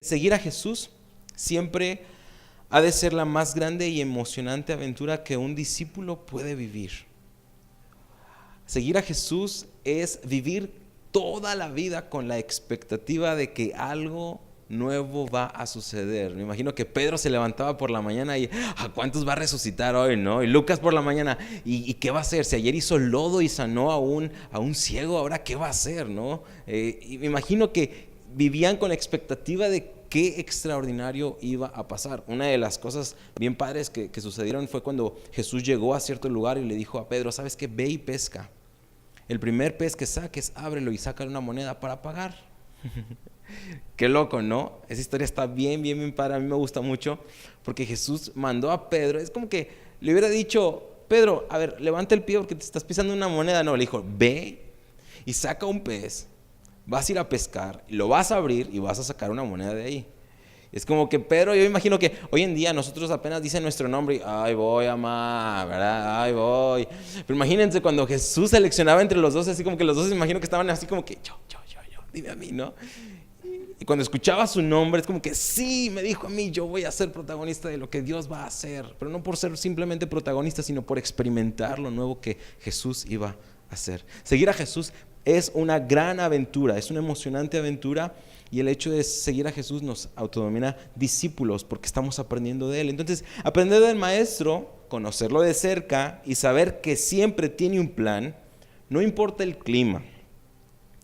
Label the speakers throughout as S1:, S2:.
S1: Seguir a Jesús siempre ha de ser la más grande y emocionante aventura que un discípulo puede vivir. Seguir a Jesús es vivir toda la vida con la expectativa de que algo nuevo va a suceder. Me imagino que Pedro se levantaba por la mañana y ¿a cuántos va a resucitar hoy, no? Y Lucas por la mañana, ¿y qué va a hacer? Si ayer hizo lodo y sanó a un ciego, ¿ahora qué va a hacer, no? Y me imagino que vivían con la expectativa de qué extraordinario iba a pasar. Una de las cosas bien padres que sucedieron fue cuando Jesús llegó a cierto lugar y le dijo a Pedro, ¿sabes qué? Ve y pesca. El primer pez que saques, ábrelo y sácale una moneda para pagar. Qué loco, ¿no? Esa historia está bien padre, a mí me gusta mucho, porque Jesús mandó a Pedro, es como que le hubiera dicho, Pedro, a ver, levanta el pie porque te estás pisando una moneda. No, le dijo, ve y saca un pez, vas a ir a pescar, lo vas a abrir y vas a sacar una moneda de ahí. Es como que Pedro, yo imagino que hoy en día nosotros apenas dicen nuestro nombre y ahí voy, mamá, ¿verdad? Ahí voy. Pero imagínense cuando Jesús seleccionaba entre los dos, así como que los dos, imagino que estaban así como que yo, dime a mí, ¿no? Y cuando escuchaba su nombre es como que sí, me dijo a mí, yo voy a ser protagonista de lo que Dios va a hacer. Pero no por ser simplemente protagonista, sino por experimentar lo nuevo que Jesús iba a hacer. Seguir a Jesús es una gran aventura, es una emocionante aventura. Y el hecho de seguir a Jesús nos autodenomina discípulos porque estamos aprendiendo de Él. Entonces, aprender del Maestro, conocerlo de cerca y saber que siempre tiene un plan, no importa el clima,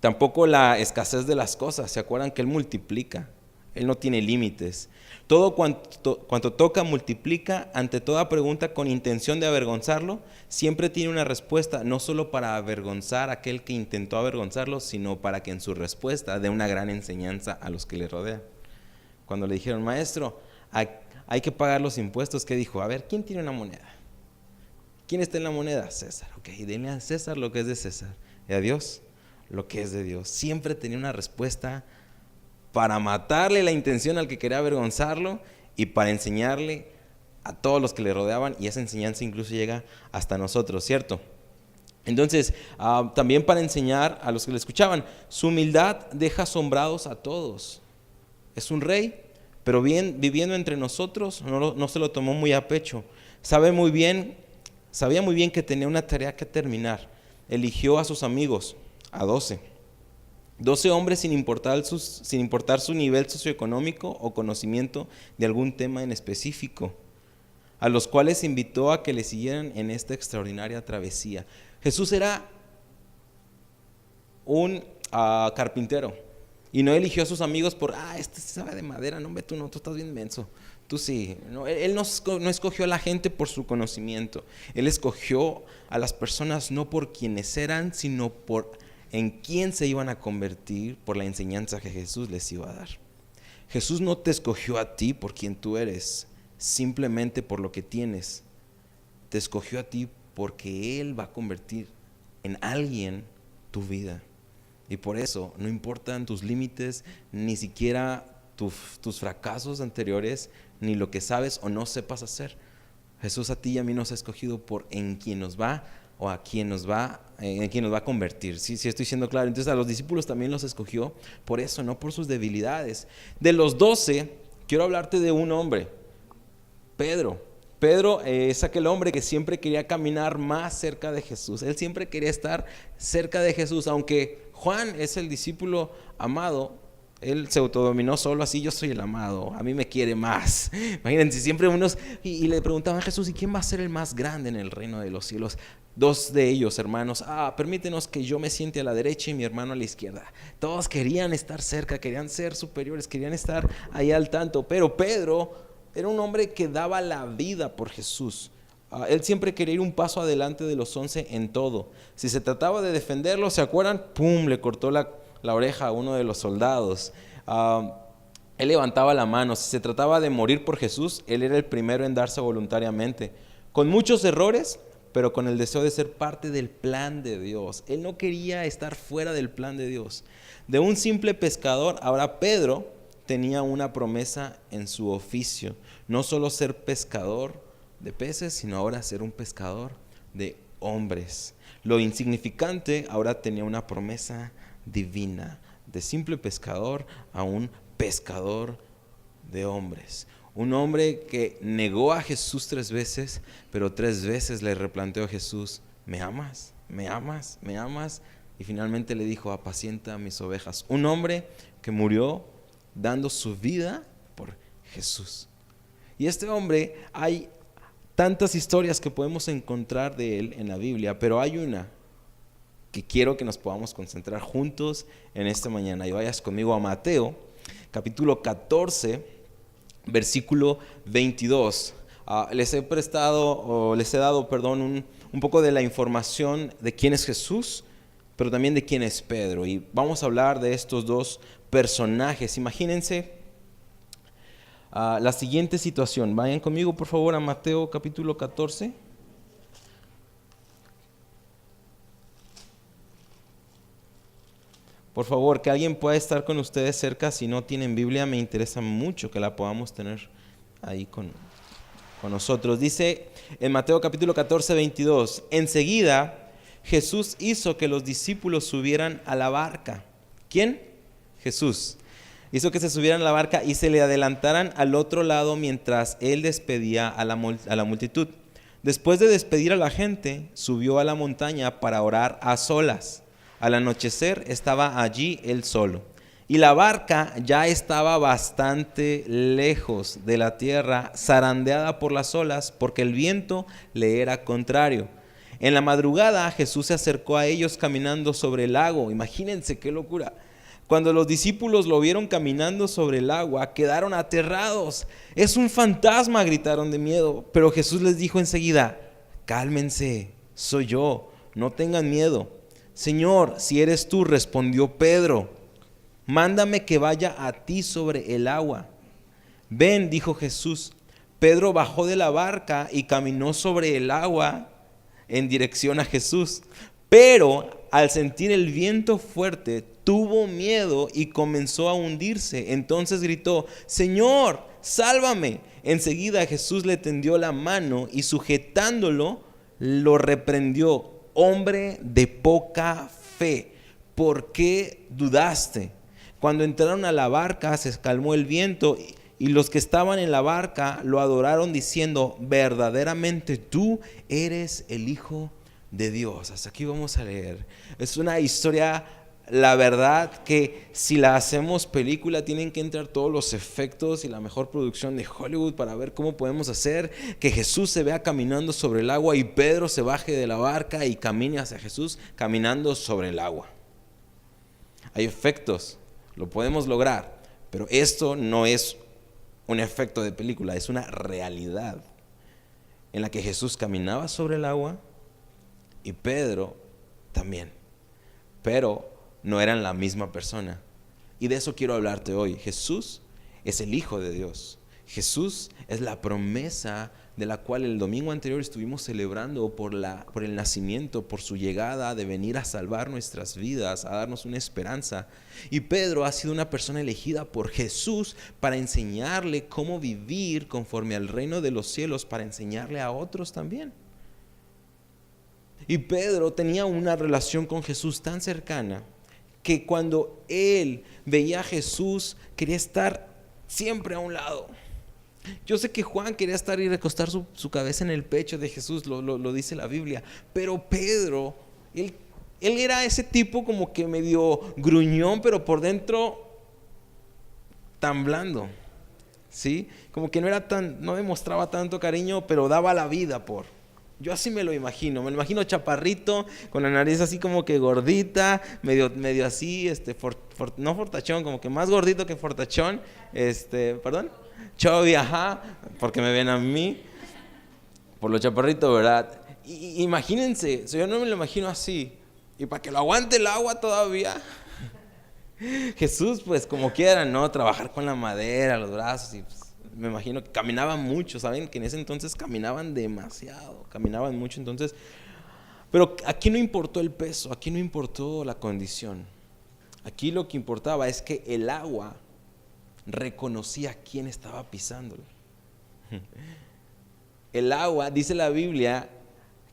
S1: tampoco la escasez de las cosas. ¿Se acuerdan que Él multiplica? Él no tiene límites. Todo cuanto toca multiplica. Ante toda pregunta con intención de avergonzarlo, siempre tiene una respuesta, no solo para avergonzar a aquel que intentó avergonzarlo, sino para que en su respuesta dé una gran enseñanza a los que le rodean. Cuando le dijeron, maestro, hay que pagar los impuestos, ¿qué dijo? A ver, ¿quién tiene una moneda? ¿Quién está en la moneda? César. Ok, denle a César lo que es de César y a Dios lo que es de Dios. Siempre tenía una respuesta para matarle la intención al que quería avergonzarlo y para enseñarle a todos los que le rodeaban, y esa enseñanza incluso llega hasta nosotros, ¿cierto? Entonces, también para enseñar a los que le escuchaban, su humildad deja asombrados a todos. Es un rey, pero bien viviendo entre nosotros, no se lo tomó muy a pecho. Sabía muy bien que tenía una tarea que terminar. Eligió a sus amigos, a 12 hombres sin importar su nivel socioeconómico o conocimiento de algún tema en específico, a los cuales invitó a que le siguieran en esta extraordinaria travesía. Jesús era un carpintero y no eligió a sus amigos por, este sabe de madera, no, tú estás bien menso, tú sí. No, él no escogió a la gente por su conocimiento, Él escogió a las personas no por quienes eran, sino por en quién se iban a convertir por la enseñanza que Jesús les iba a dar. Jesús no te escogió a ti por quien tú eres, simplemente por lo que tienes. Te escogió a ti porque Él va a convertir en alguien tu vida. Y por eso no importan tus límites, ni siquiera tus fracasos anteriores, ni lo que sabes o no sepas hacer. Jesús a ti y a mí nos ha escogido por en quien nos va o en quien nos va a convertir. Sí, estoy siendo claro. Entonces a los discípulos también los escogió por eso, no por sus debilidades. De los 12, quiero hablarte de un hombre, Pedro. Pedro es aquel hombre que siempre quería caminar más cerca de Jesús. Él siempre quería estar cerca de Jesús, aunque Juan es el discípulo amado. Él se autodominó solo así, yo soy el amado, a mí me quiere más. Imagínense, siempre unos, y le preguntaban a Jesús, ¿y quién va a ser el más grande en el reino de los cielos? 2 de ellos, hermanos, permítenos que yo me siente a la derecha y mi hermano a la izquierda. Todos querían estar cerca, querían ser superiores, querían estar ahí al tanto, pero Pedro era un hombre que daba la vida por Jesús. Él siempre quería ir un paso adelante de los 11 en todo. Si se trataba de defenderlo, ¿se acuerdan? ¡Pum! Le cortó la oreja a uno de los soldados. Él levantaba la mano. Si se trataba de morir por Jesús, Él era el primero en darse voluntariamente. Con muchos errores, pero con el deseo de ser parte del plan de Dios. Él no quería estar fuera del plan de Dios. De un simple pescador, ahora Pedro tenía una promesa en su oficio. No solo ser pescador de peces, sino ahora ser un pescador de hombres. Lo insignificante ahora tenía una promesa divina, de simple pescador a un pescador de hombres. Un hombre que negó a Jesús 3 veces, pero 3 veces le replanteó a Jesús: ¿me amas? ¿Me amas? ¿Me amas? Y finalmente le dijo: apacienta mis ovejas. Un hombre que murió dando su vida por Jesús. Y este hombre, hay tantas historias que podemos encontrar de él en la Biblia, pero hay una que quiero que nos podamos concentrar juntos en esta mañana. Y vayas conmigo a Mateo, capítulo 14, versículo 22. Les he dado un poco de la información de quién es Jesús, pero también de quién es Pedro. Y vamos a hablar de estos dos personajes. Imagínense la siguiente situación. Vayan conmigo, por favor, a Mateo capítulo 14. Por favor, que alguien pueda estar con ustedes cerca. Si no tienen Biblia, me interesa mucho que la podamos tener ahí con nosotros. Dice en Mateo capítulo 14, 22: enseguida Jesús hizo que los discípulos subieran a la barca. ¿Quién? Jesús. Hizo que se subieran a la barca y se le adelantaran al otro lado mientras él despedía a la multitud. Después de despedir a la gente, subió a la montaña para orar a solas. Al anochecer estaba allí él solo, y la barca ya estaba bastante lejos de la tierra, zarandeada por las olas, porque el viento le era contrario. En la madrugada Jesús se acercó a ellos caminando sobre el lago. Imagínense qué locura. Cuando los discípulos lo vieron caminando sobre el agua, quedaron aterrados. ¡Es un fantasma!, gritaron de miedo. Pero Jesús les dijo enseguida: cálmense, soy yo, no tengan miedo. Señor, si eres tú, respondió Pedro, mándame que vaya a ti sobre el agua. Ven, dijo Jesús. Pedro bajó de la barca y caminó sobre el agua en dirección a Jesús. Pero al sentir el viento fuerte, tuvo miedo y comenzó a hundirse. Entonces gritó: Señor, sálvame. Enseguida Jesús le tendió la mano y sujetándolo, lo reprendió: hombre de poca fe, ¿por qué dudaste? Cuando entraron a la barca, se calmó el viento y los que estaban en la barca lo adoraron diciendo: verdaderamente tú eres el Hijo de Dios. Hasta aquí vamos a leer. Es una historia, la verdad, que si la hacemos película, tienen que entrar todos los efectos y la mejor producción de Hollywood para ver cómo podemos hacer que Jesús se vea caminando sobre el agua y Pedro se baje de la barca y camine hacia Jesús caminando sobre el agua. Hay efectos, lo podemos lograr, pero esto no es un efecto de película, es una realidad en la que Jesús caminaba sobre el agua y Pedro también, pero no eran la misma persona. Y de eso quiero hablarte hoy. Jesús es el Hijo de Dios. Jesús es la promesa de la cual el domingo anterior estuvimos celebrando por el nacimiento, por su llegada de venir a salvar nuestras vidas, a darnos una esperanza. Y Pedro ha sido una persona elegida por Jesús para enseñarle cómo vivir conforme al reino de los cielos, para enseñarle a otros también. Y Pedro tenía una relación con Jesús tan cercana que cuando él veía a Jesús quería estar siempre a un lado. Yo sé que Juan quería estar y recostar su cabeza en el pecho de Jesús, lo dice la Biblia, pero Pedro, él era ese tipo como que medio gruñón, pero por dentro tan blando, ¿sí? Como que no demostraba tanto cariño, pero daba la vida por. Yo así me lo imagino chaparrito, con la nariz así como que gordita, medio así, no fortachón, como que más gordito que fortachón, chubby, ajá, porque me ven a mí, por lo chaparrito, ¿verdad? Y imagínense, yo no me lo imagino así, y para que lo aguante el agua todavía. Jesús, pues como quiera, ¿no? Trabajar con la madera, los brazos, y pues, me imagino que caminaban mucho, ¿saben? Que en ese entonces caminaban demasiado, caminaban mucho, entonces. Pero aquí no importó el peso, aquí no importó la condición. Aquí lo que importaba es que el agua reconocía quién estaba pisándolo. El agua, dice la Biblia,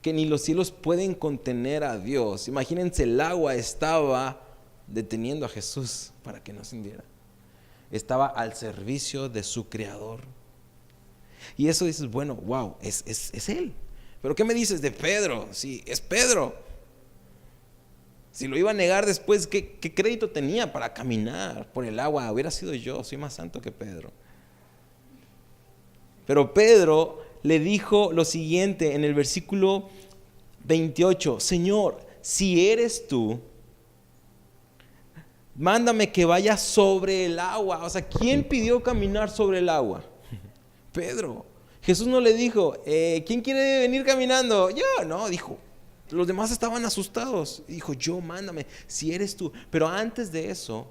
S1: que ni los cielos pueden contener a Dios. Imagínense, el agua estaba deteniendo a Jesús para que no se hundiera. estaba al servicio de su Creador. Y eso dices, bueno, wow, es Él. Pero ¿qué me dices de Pedro? Sí, es Pedro. Si lo iba a negar después, ¿qué crédito tenía para caminar por el agua? Hubiera sido yo, soy más santo que Pedro. Pero Pedro le dijo lo siguiente en el versículo 28, Señor, si eres tú, mándame que vaya sobre el agua. O sea, ¿quién pidió caminar sobre el agua? Pedro. Jesús no le dijo, ¿quién quiere venir caminando? Yo, no, dijo. Los demás estaban asustados. Dijo, yo, mándame, si eres tú. Pero antes de eso,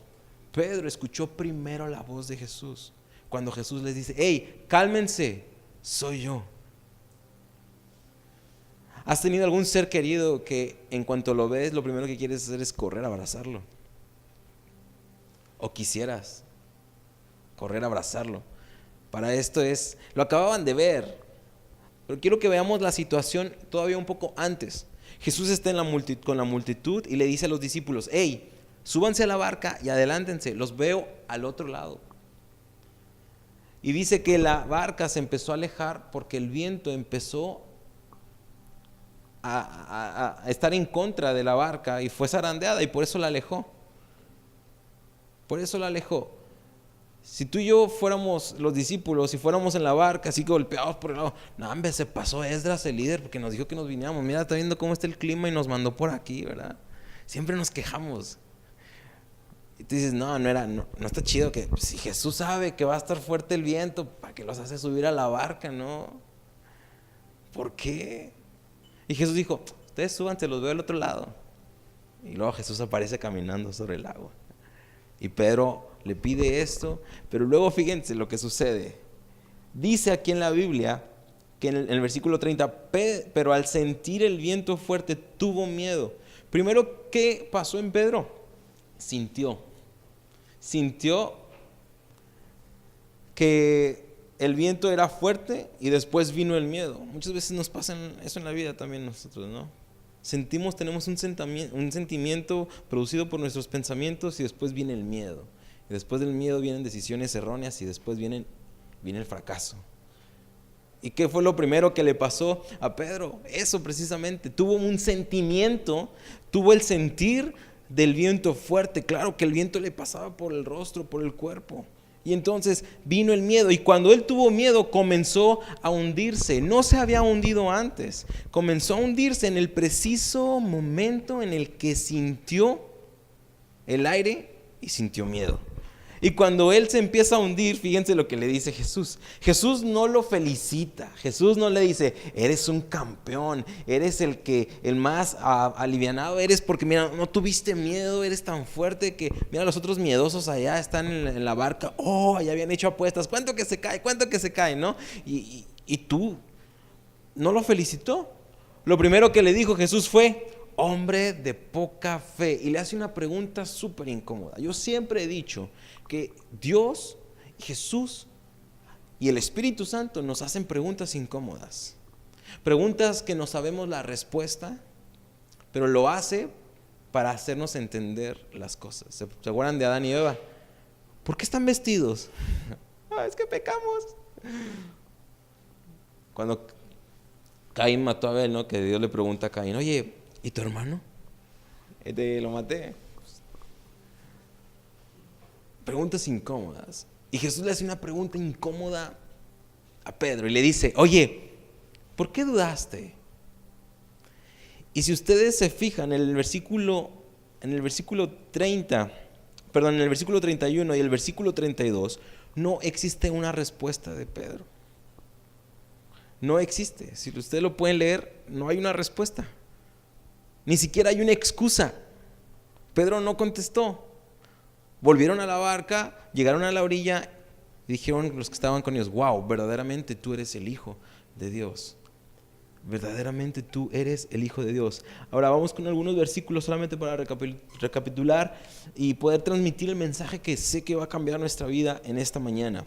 S1: Pedro escuchó primero la voz de Jesús. Cuando Jesús les dice, hey, cálmense, soy yo. ¿Has tenido algún ser querido que en cuanto lo ves, lo primero que quieres hacer es correr a abrazarlo? O quisieras correr a abrazarlo. Para esto lo acababan de ver. Pero quiero que veamos la situación todavía un poco antes. Jesús está con la multitud y le dice a los discípulos, hey, súbanse a la barca y adelántense, los veo al otro lado. Y dice que la barca se empezó a alejar porque el viento empezó a estar en contra de la barca y fue zarandeada y por eso la alejó. Por eso la alejó. Si tú y yo fuéramos los discípulos y fuéramos en la barca así golpeados por el lado, no, hombre, se pasó Esdras el líder porque nos dijo que nos viniéramos. Mira, está viendo cómo está el clima y nos mandó por aquí, ¿verdad? Siempre nos quejamos. Y tú dices, no está chido que si Jesús sabe que va a estar fuerte el viento, ¿para qué los hace subir a la barca, no? ¿Por qué? Y Jesús dijo, ustedes súbanse, los veo al otro lado. Y luego Jesús aparece caminando sobre el agua. Y Pedro le pide esto, pero luego fíjense lo que sucede. Dice aquí en la Biblia, que en el versículo 30, pero al sentir el viento fuerte tuvo miedo. Primero, ¿qué pasó en Pedro? Sintió que el viento era fuerte y después vino el miedo. Muchas veces nos pasa eso en la vida también nosotros, ¿no? Tenemos un sentimiento producido por nuestros pensamientos y después viene el miedo. Y después del miedo vienen decisiones erróneas y después viene el fracaso. ¿Y qué fue lo primero que le pasó a Pedro? Eso precisamente, tuvo un sentimiento, tuvo el sentir del viento fuerte. Claro que el viento le pasaba por el rostro, por el cuerpo. Y entonces vino el miedo y cuando él tuvo miedo comenzó a hundirse. No se había hundido antes. Comenzó a hundirse en el preciso momento en el que sintió el aire y sintió miedo. Y cuando él se empieza a hundir, fíjense lo que le dice Jesús. Jesús no lo felicita. Jesús no le dice, eres un campeón, eres el más alivianado eres porque mira, no tuviste miedo, eres tan fuerte que mira, los otros miedosos allá están en la barca. Oh, allá habían hecho apuestas. ¿Cuánto que se cae? ¿No? Y tú no lo felicitó. Lo primero que le dijo Jesús fue, hombre de poca fe. Y le hace una pregunta súper incómoda. Yo siempre he dicho que Dios, Jesús y el Espíritu Santo nos hacen preguntas incómodas. Preguntas que no sabemos la respuesta, pero lo hace para hacernos entender las cosas. ¿Se acuerdan de Adán y Eva? ¿Por qué están vestidos? Es que pecamos. Cuando Caín mató a Abel, ¿no? Que Dios le pregunta a Caín, oye, ¿y tu hermano? Lo maté. Preguntas incómodas. Y Jesús le hace una pregunta incómoda a Pedro y le dice, oye, ¿por qué dudaste? Y si ustedes se fijan en el versículo 31 y el versículo 32, no existe una respuesta de Pedro. No existe. Si ustedes lo pueden leer, no hay una respuesta. Ni siquiera hay una excusa. Pedro no contestó. Volvieron a la barca, llegaron a la orilla y dijeron los que estaban con ellos, wow, verdaderamente tú eres el Hijo de Dios. Verdaderamente tú eres el Hijo de Dios. Ahora vamos con algunos versículos solamente para recapitular y poder transmitir el mensaje que sé que va a cambiar nuestra vida en esta mañana.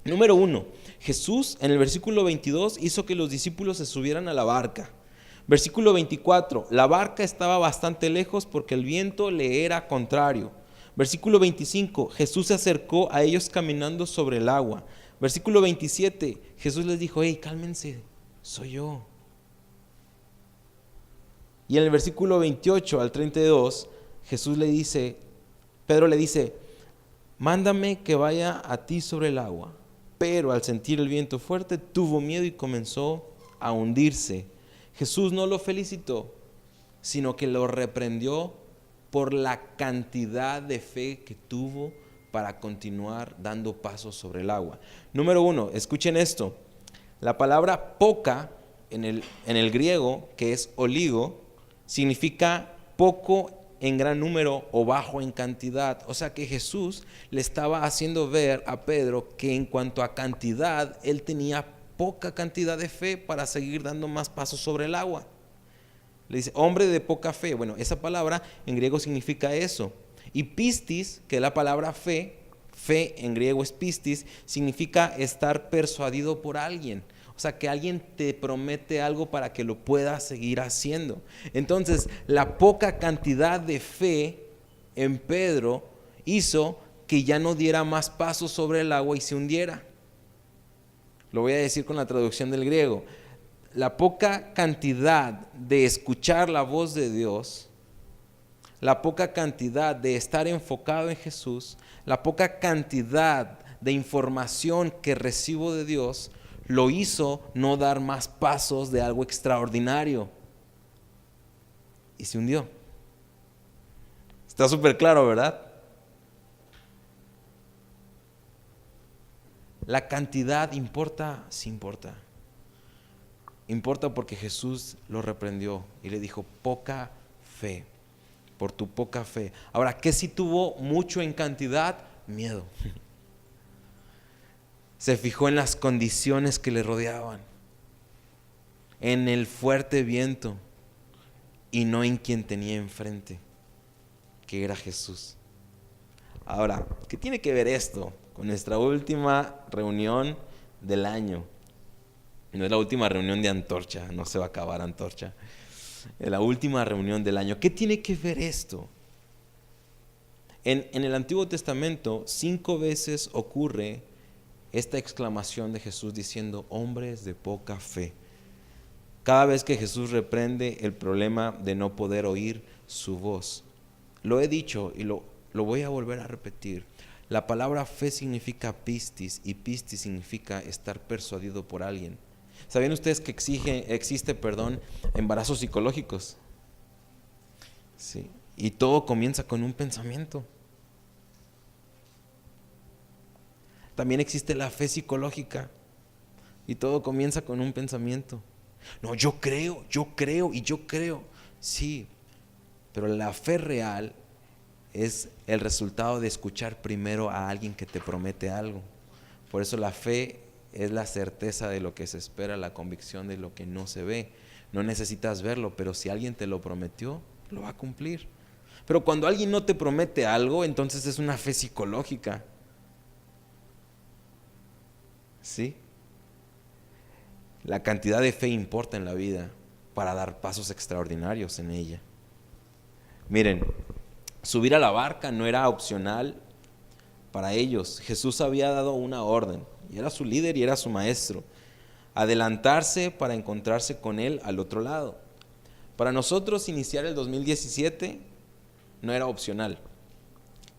S1: Número 1, Jesús en el versículo 22 hizo que los discípulos se subieran a la barca. Versículo 24, la barca estaba bastante lejos porque el viento le era contrario. Versículo 25, Jesús se acercó a ellos caminando sobre el agua. Versículo 27, Jesús les dijo, hey, cálmense, soy yo. Y en el versículo 28 al 32, Pedro le dice, mándame que vaya a ti sobre el agua. Pero al sentir el viento fuerte, tuvo miedo y comenzó a hundirse. Jesús no lo felicitó, sino que lo reprendió por la cantidad de fe que tuvo para continuar dando pasos sobre el agua. Número 1, escuchen esto. La palabra poca en el griego, que es oligo, significa poco en gran número o bajo en cantidad. O sea que Jesús le estaba haciendo ver a Pedro que en cuanto a cantidad, él tenía poca cantidad de fe para seguir dando más pasos sobre el agua. Le dice, hombre de poca fe. Bueno, esa palabra en griego significa eso. Y pistis, que es la palabra fe en griego es pistis, significa estar persuadido por alguien. O sea, que alguien te promete algo para que lo puedas seguir haciendo. Entonces, la poca cantidad de fe en Pedro hizo que ya no diera más pasos sobre el agua y se hundiera. Lo voy a decir con la traducción del griego. La poca cantidad de escuchar la voz de Dios, la poca cantidad de estar enfocado en Jesús, la poca cantidad de información que recibo de Dios, lo hizo no dar más pasos de algo extraordinario. Y se hundió. Está súper claro, ¿verdad? La cantidad importa, sí importa. Importa porque Jesús lo reprendió y le dijo, poca fe, por tu poca fe. Ahora, ¿qué si tuvo mucho en cantidad? Miedo. Se fijó en las condiciones que le rodeaban, en el fuerte viento y no en quien tenía enfrente, que era Jesús. Ahora, ¿qué tiene que ver esto con nuestra última reunión del año? No es la última reunión de Antorcha, no se va a acabar Antorcha. Es la última reunión del año. ¿Qué tiene que ver esto? En el Antiguo Testamento 5 veces ocurre esta exclamación de Jesús diciendo, hombres de poca fe. Cada vez que Jesús reprende el problema de no poder oír su voz. Lo he dicho y lo voy a volver a repetir. La palabra fe significa pistis y pistis significa estar persuadido por alguien. ¿Sabían ustedes que existe embarazos psicológicos? Sí. Y todo comienza con un pensamiento. También existe la fe psicológica y todo comienza con un pensamiento. No, yo creo y yo creo. Sí, pero la fe real es el resultado de escuchar primero a alguien que te promete algo. Por eso la fe es la certeza de lo que se espera, la convicción de lo que no se ve. No necesitas verlo, pero si alguien te lo prometió, lo va a cumplir. Pero cuando alguien no te promete algo, entonces es una fe psicológica. ¿Sí? La cantidad de fe importa en la vida para dar pasos extraordinarios en ella. Miren, subir a la barca no era opcional para ellos. Jesús había dado una orden. Y era su líder y era su maestro. Adelantarse para encontrarse con él al otro lado. Para nosotros iniciar el 2017 no era opcional.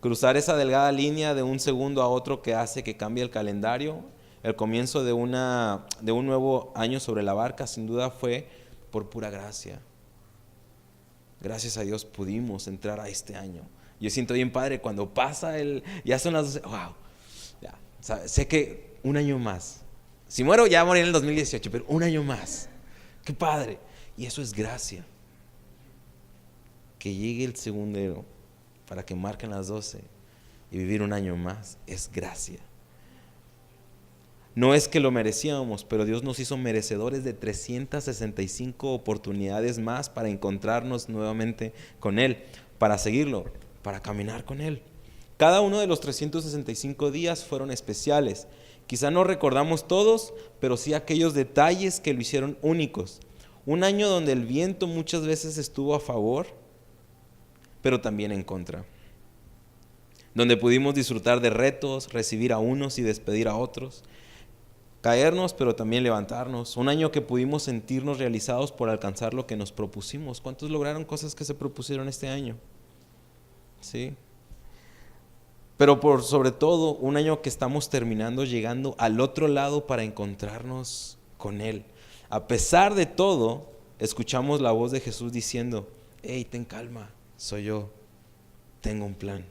S1: Cruzar esa delgada línea de un segundo a otro que hace que cambie el calendario, el comienzo de un nuevo año sobre la barca, sin duda fue por pura gracia. Gracias a Dios pudimos entrar a este año. Yo siento bien padre cuando pasa ya son las 12, wow, ya, sé que un año más. Si muero ya moriré en el 2018, pero un año más. Qué padre. Y eso es gracia. Que llegue el segundero para que marquen las 12 y vivir un año más es gracia. No es que lo merecíamos, pero Dios nos hizo merecedores de 365 oportunidades más para encontrarnos nuevamente con Él, para seguirlo, para caminar con Él. Cada uno de los 365 días fueron especiales. Quizá no recordamos todos, pero sí aquellos detalles que lo hicieron únicos. Un año donde el viento muchas veces estuvo a favor, pero también en contra. donde pudimos disfrutar de retos, recibir a unos y despedir a otros, caernos pero también levantarnos. Un año que pudimos sentirnos realizados por alcanzar lo que nos propusimos. ¿Cuántos lograron cosas que se propusieron este año? Sí. Pero por sobre todo, un año que estamos terminando, llegando al otro lado para encontrarnos con Él. A pesar de todo, escuchamos la voz de Jesús diciendo: hey, ten calma, soy yo, tengo un plan.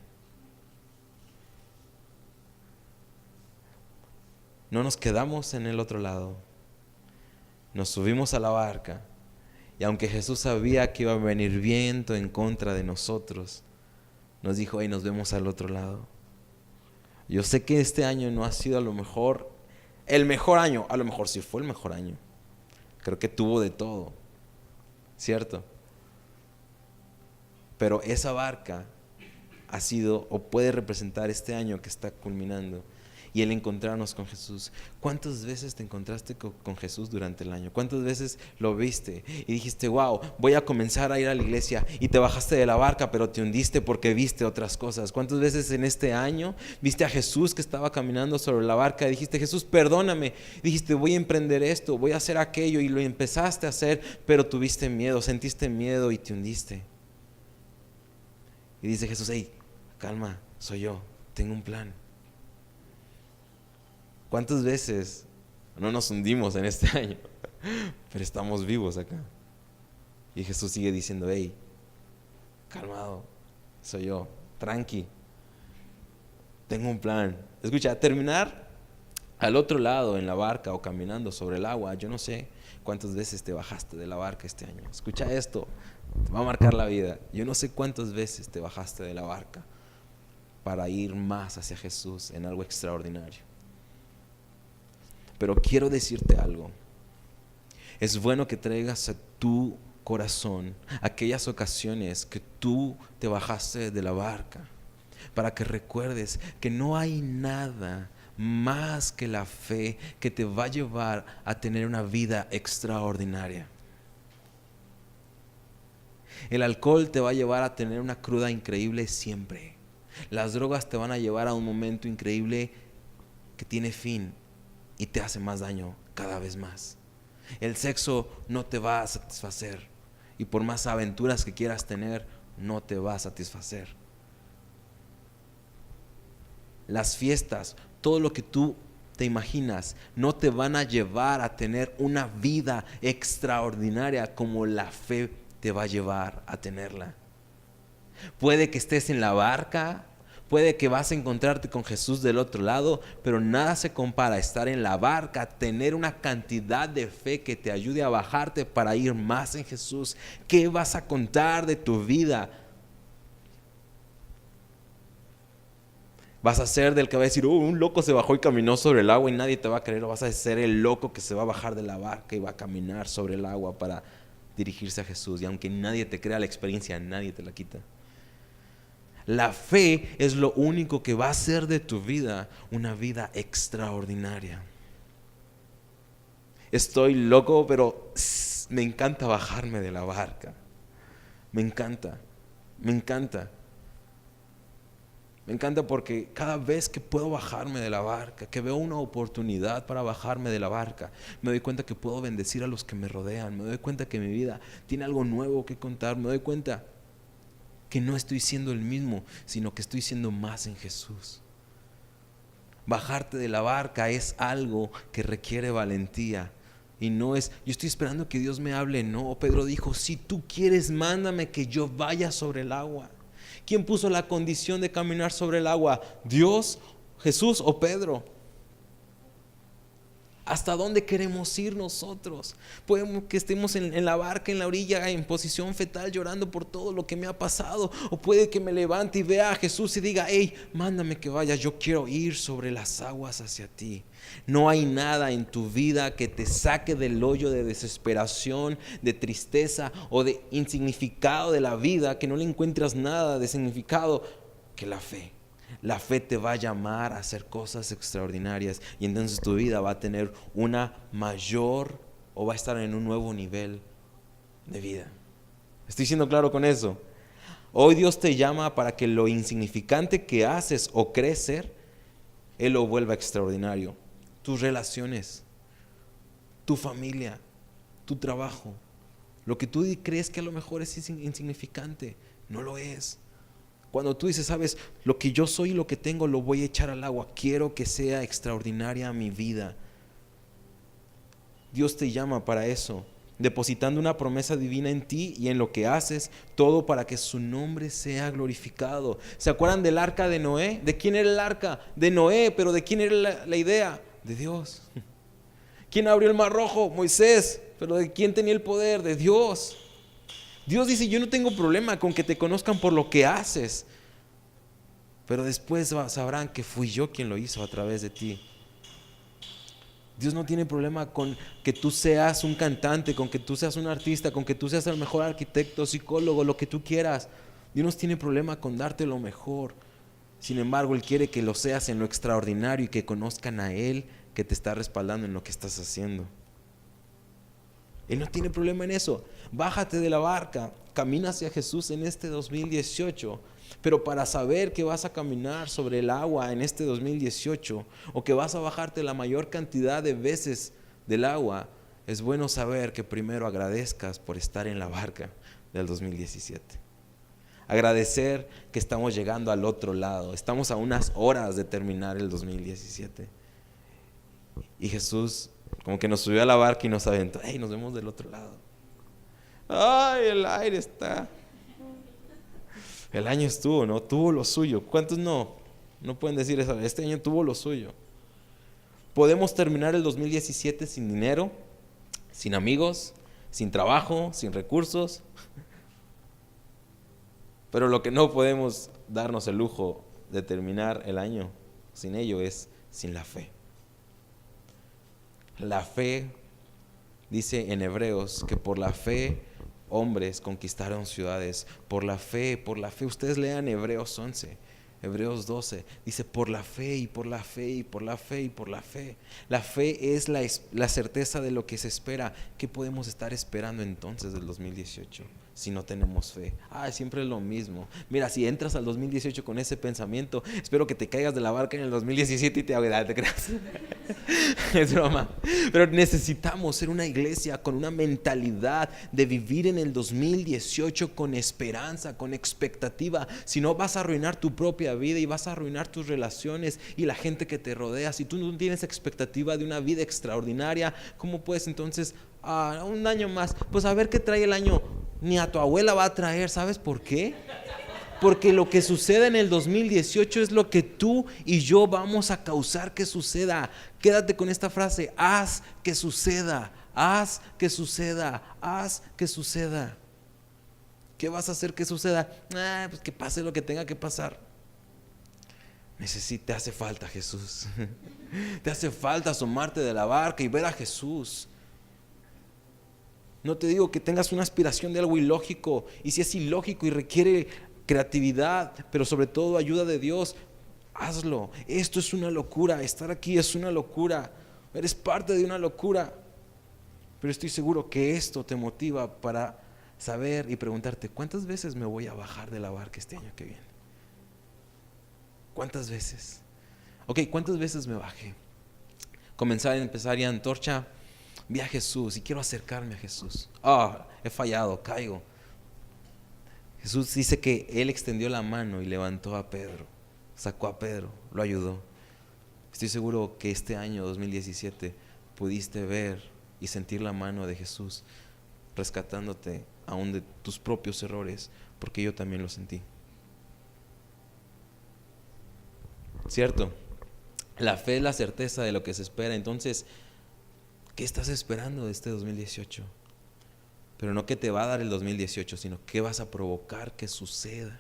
S1: No nos quedamos en el otro lado, nos subimos a la barca, y aunque Jesús sabía que iba a venir viento en contra de nosotros, nos dijo: hey, nos vemos al otro lado. Yo sé que este año no ha sido a lo mejor el mejor año, a lo mejor sí fue el mejor año. Creo que tuvo de todo, ¿cierto? Pero esa barca ha sido o puede representar este año que está culminando y el encontrarnos con Jesús. ¿Cuántas veces te encontraste con Jesús durante el año? ¿Cuántas veces lo viste y dijiste: wow, voy a comenzar a ir a la iglesia, y te bajaste de la barca pero te hundiste porque viste otras cosas? ¿Cuántas veces en este año viste a Jesús que estaba caminando sobre la barca y dijiste: Jesús, perdóname? Dijiste: voy a emprender esto, voy a hacer aquello, y lo empezaste a hacer, pero tuviste miedo, sentiste miedo y te hundiste. Y dice Jesús: hey, calma, soy yo, tengo un plan. ¿Cuántas veces no nos hundimos en este año? Pero estamos vivos acá. Y Jesús sigue diciendo: hey, calmado, soy yo, tranqui, tengo un plan. Escucha, terminar al otro lado en la barca o caminando sobre el agua. Yo no sé cuántas veces te bajaste de la barca este año. Escucha esto, te va a marcar la vida. Yo no sé cuántas veces te bajaste de la barca para ir más hacia Jesús en algo extraordinario. Pero quiero decirte algo. Es bueno que traigas a tu corazón aquellas ocasiones que tú te bajaste de la barca, para que recuerdes que no hay nada más que la fe que te va a llevar a tener una vida extraordinaria. El alcohol te va a llevar a tener una cruda increíble siempre. Las drogas te van a llevar a un momento increíble que tiene fin y te hace más daño cada vez más. El sexo no te va a satisfacer, y por más aventuras que quieras tener, no te va a satisfacer. Las fiestas, todo lo que tú te imaginas, no te van a llevar a tener una vida extraordinaria como la fe te va a llevar a tenerla. Puede que estés en la barca, puede que vas a encontrarte con Jesús del otro lado, pero nada se compara a estar en la barca, tener una cantidad de fe que te ayude a bajarte para ir más en Jesús. ¿Qué vas a contar de tu vida? Vas a ser del que va a decir: un loco se bajó y caminó sobre el agua, y nadie te va a creer. O vas a ser el loco que se va a bajar de la barca y va a caminar sobre el agua para dirigirse a Jesús. Y aunque nadie te crea la experiencia, nadie te la quita. La fe es lo único que va a hacer de tu vida una vida extraordinaria. Estoy loco, pero me encanta bajarme de la barca. Me encanta, me encanta. Me encanta porque cada vez que puedo bajarme de la barca, que veo una oportunidad para bajarme de la barca, me doy cuenta que puedo bendecir a los que me rodean. Me doy cuenta que mi vida tiene algo nuevo que contar. Me doy cuenta que no estoy siendo el mismo, sino que estoy siendo más en Jesús. Bajarte de la barca es algo que requiere valentía. Y no es: yo estoy esperando que Dios me hable. No, Pedro dijo: si tú quieres, mándame que yo vaya sobre el agua. ¿Quién puso la condición de caminar sobre el agua? ¿Dios, Jesús o Pedro? ¿Hasta dónde queremos ir nosotros? Podemos que estemos en la barca, en la orilla, en posición fetal, llorando por todo lo que me ha pasado. O puede que me levante y vea a Jesús y diga: hey, mándame que vaya, yo quiero ir sobre las aguas hacia ti. No hay nada en tu vida que te saque del hoyo de desesperación, de tristeza o de insignificado de la vida, que no le encuentras nada de significado, que la fe. La fe te va a llamar a hacer cosas extraordinarias, y entonces tu vida va a tener una mayor, o va a estar en un nuevo nivel de vida. ¿Estoy siendo claro con eso? Hoy Dios te llama para que lo insignificante que haces o crees ser, Él lo vuelva extraordinario. Tus relaciones, tu familia, tu trabajo, lo que tú crees que a lo mejor es insignificante, no lo es. Cuando tú dices, sabes, lo que yo soy y lo que tengo lo voy a echar al agua, quiero que sea extraordinaria mi vida. Dios te llama para eso, depositando una promesa divina en ti y en lo que haces, todo para que su nombre sea glorificado. ¿Se acuerdan del arca de Noé? ¿De quién era el arca? De Noé, pero ¿de quién era la idea? De Dios. ¿Quién abrió el mar rojo? Moisés. ¿Pero de quién tenía el poder? De Dios. Dios dice, yo no tengo problema con que te conozcan por lo que haces, pero después sabrán que fui yo quien lo hizo a través de ti. Dios no tiene problema con que tú seas un cantante, con que tú seas un artista, con que tú seas el mejor arquitecto, psicólogo, lo que tú quieras. Dios no tiene problema con darte lo mejor. Sin embargo, Él quiere que lo seas en lo extraordinario y que conozcan a Él que te está respaldando en lo que estás haciendo. Él no tiene problema en eso. Bájate de la barca, camina hacia Jesús en este 2018. Pero para saber que vas a caminar sobre el agua en este 2018 o que vas a bajarte la mayor cantidad de veces del agua, es bueno saber que primero agradezcas por estar en la barca del 2017. Agradecer que estamos llegando al otro lado. Estamos a unas horas de terminar el 2017. Y Jesús como que nos subió a la barca y nos aventó. ¡Hey, nos vemos del otro lado! ¡Ay, el aire está! El año estuvo, ¿no? Tuvo lo suyo. ¿Cuántos no pueden decir eso? Este año tuvo lo suyo. Podemos terminar el 2017 sin dinero, sin amigos, sin trabajo, sin recursos. Pero lo que no podemos darnos el lujo de terminar el año sin ello es sin la fe. La fe, dice en Hebreos, que por la fe hombres conquistaron ciudades. Por la fe. Ustedes lean Hebreos 11, Hebreos 12. Dice por la fe y por la fe y por la fe y por la fe. La fe es la certeza de lo que se espera. ¿Qué podemos estar esperando entonces del 2018 si no tenemos fe? Siempre es lo mismo. Mira, si entras al 2018 con ese pensamiento, espero que te caigas de la barca en el 2017 y te ahogues. ¿Te creas? Es broma. Pero necesitamos ser una iglesia con una mentalidad de vivir en el 2018 con esperanza, con expectativa. Si no, vas a arruinar tu propia vida y vas a arruinar tus relaciones y la gente que te rodea. Si tú no tienes expectativa de una vida extraordinaria, ¿cómo puedes entonces un año más? Pues a ver qué trae el año. Ni a tu abuela va a traer. ¿Sabes por qué? Porque lo que suceda en el 2018 es lo que tú y yo vamos a causar que suceda. Quédate con esta frase: haz que suceda, haz que suceda, haz que suceda. ¿Qué vas a hacer que suceda? Pues que pase lo que tenga que pasar. Te hace falta Jesús. Te hace falta asomarte de la barca y ver a Jesús. No te digo que tengas una aspiración de algo ilógico, y si es ilógico y requiere creatividad, pero sobre todo ayuda de Dios, hazlo. Esto es una locura, estar aquí es una locura, eres parte de una locura, pero estoy seguro que esto te motiva para saber y preguntarte: ¿cuántas veces me voy a bajar de la barca este año que viene? ¿Cuántas veces? ¿Cuántas veces me bajé? Empezar ya Antorcha. Vi a Jesús y quiero acercarme a Jesús. He fallado, caigo. Jesús dice que Él extendió la mano y levantó a Pedro, sacó a Pedro, lo ayudó. Estoy seguro que este año 2017 pudiste ver y sentir la mano de Jesús rescatándote aún de tus propios errores, porque yo también lo sentí. ¿Cierto? La fe es la certeza de lo que se espera. Entonces, ¿qué estás esperando de este 2018? Pero no qué te va a dar el 2018, sino qué vas a provocar que suceda.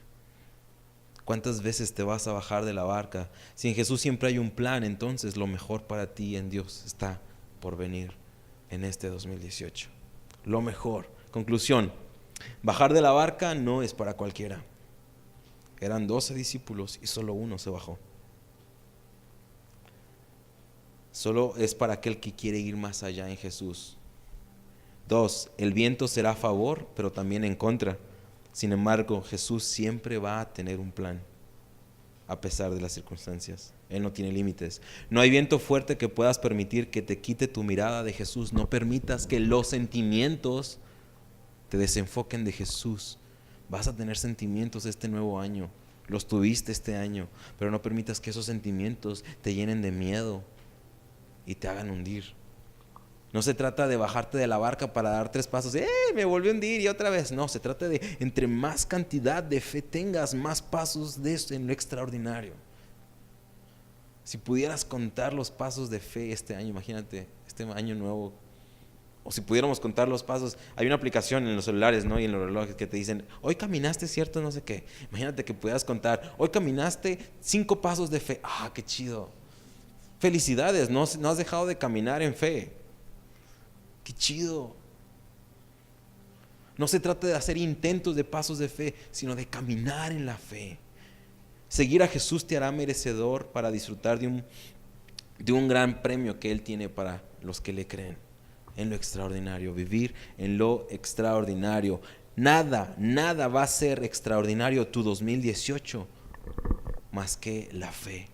S1: ¿Cuántas veces te vas a bajar de la barca? Si en Jesús siempre hay un plan, entonces lo mejor para ti en Dios está por venir en este 2018. Lo mejor. Conclusión: bajar de la barca no es para cualquiera. Eran 12 discípulos y solo uno se bajó. Solo es para aquel que quiere ir más allá en Jesús. 2. El viento será a favor, pero también en contra. Sin embargo, Jesús siempre va a tener un plan, a pesar de las circunstancias. Él no tiene límites. No hay viento fuerte que puedas permitir que te quite tu mirada de Jesús. No permitas que los sentimientos te desenfoquen de Jesús. Vas a tener sentimientos este nuevo año. Los tuviste este año, pero no permitas que esos sentimientos te llenen de miedo y te hagan hundir. No se trata de bajarte de la barca para dar 3 pasos, me volví a hundir y otra vez. No, se trata de entre más cantidad de fe tengas, más pasos de eso en lo extraordinario. Si pudieras contar los pasos de fe este año, imagínate, este año nuevo, o si pudiéramos contar los pasos, hay una aplicación en los celulares, ¿no? Y en los relojes que te dicen, hoy caminaste, ¿cierto? No sé qué. Imagínate que pudieras contar, hoy caminaste 5 pasos de fe. ¡Ah, qué chido! Felicidades, no has dejado de caminar en fe. ¡Qué chido! No se trata de hacer intentos de pasos de fe, sino de caminar en la fe. Seguir a Jesús te hará merecedor para disfrutar de un gran premio que Él tiene para los que le creen. En lo extraordinario, vivir en lo extraordinario. Nada va a ser extraordinario tu 2018 más que la fe.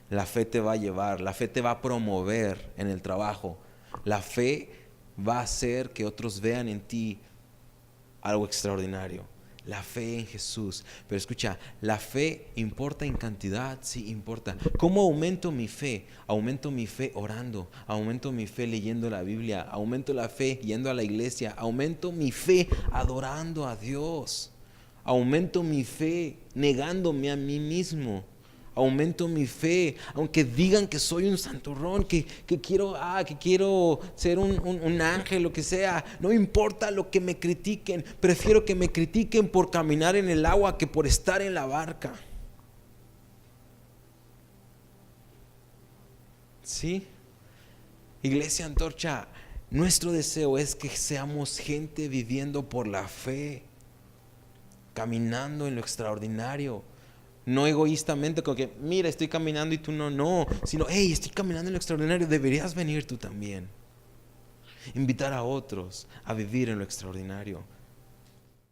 S1: La fe te va a llevar, la fe te va a promover en el trabajo. La fe va a hacer que otros vean en ti algo extraordinario. La fe en Jesús. Pero escucha, la fe importa en cantidad, sí importa. ¿Cómo aumento mi fe? Aumento mi fe orando, aumento mi fe leyendo la Biblia, aumento la fe yendo a la iglesia, aumento mi fe adorando a Dios, aumento mi fe negándome a mí mismo. Aumento mi fe, aunque digan que soy un santurrón, que quiero ser un ángel, lo que sea. No importa lo que me critiquen, prefiero que me critiquen por caminar en el agua que por estar en la barca. ¿Sí? Iglesia Antorcha, nuestro deseo es que seamos gente viviendo por la fe, caminando en lo extraordinario. No egoístamente, como que, mira, estoy caminando y tú no, sino, estoy caminando en lo extraordinario, deberías venir tú también. Invitar a otros a vivir en lo extraordinario.